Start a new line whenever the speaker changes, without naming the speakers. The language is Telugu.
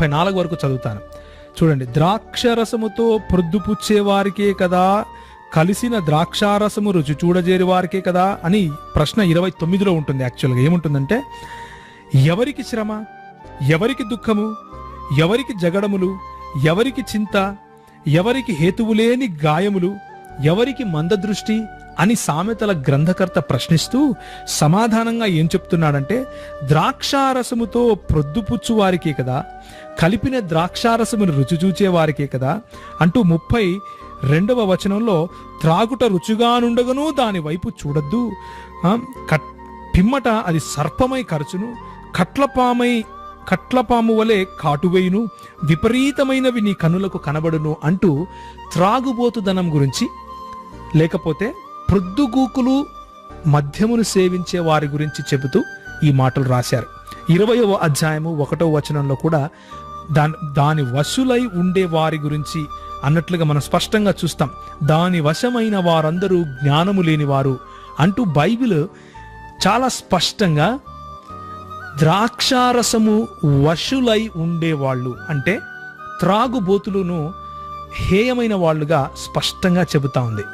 34 వరకు చదువుతాను. చూడండి. ద్రాక్షరసముతో ప్రొద్దుపుచ్చే వారికే కదా, కలిసిన ద్రాక్షారసము రుచి చూడజేరి వారికే కదా అని ప్రశ్న 29లో ఉంటుంది. యాక్చువల్గా ఏముంటుందంటే, ఎవరికి శ్రమ, ఎవరికి దుఃఖము, ఎవరికి జగడములు, ఎవరికి చింత, ఎవరికి హేతువులేని గాయములు, ఎవరికి మందదృష్టి అని సామెతల గ్రంథకర్త ప్రశ్నిస్తూ సమాధానంగా ఏం చెప్తున్నాడంటే, ద్రాక్షారసముతో ప్రొద్దుపుచ్చు వారికే కదా, కలిపిన ద్రాక్షారసమును రుచి చూచే వారికే కదా అంటూ 32వ వచనంలో, త్రాగుట రుచిగానుండగను దాని వైపు చూడద్దు, పిమ్మట అది సర్పమై కరచును, కట్లపాము వలె కాటువేయును, విపరీతమైనవి నీ కనులకు కనబడును అంటూ త్రాగుబోతుదనం గురించి, లేకపోతే ప్రొద్దుగూకులు మద్యమును సేవించే వారి గురించి చెబుతూ ఈ మాటలు రాశారు. 20వ అధ్యాయము 1వ వచనంలో కూడా దాని వశులై ఉండే వారి గురించి అన్నట్లుగా మనం స్పష్టంగా చూస్తాం. దాని వశమైన వారందరూ జ్ఞానము లేనివారు అంటూ బైబిల్ చాలా స్పష్టంగా ద్రాక్షారసము వశులై ఉండేవాళ్ళు అంటే త్రాగుబోతులను హేయమైన వాళ్ళుగా స్పష్టంగా చెబుతా ఉంది.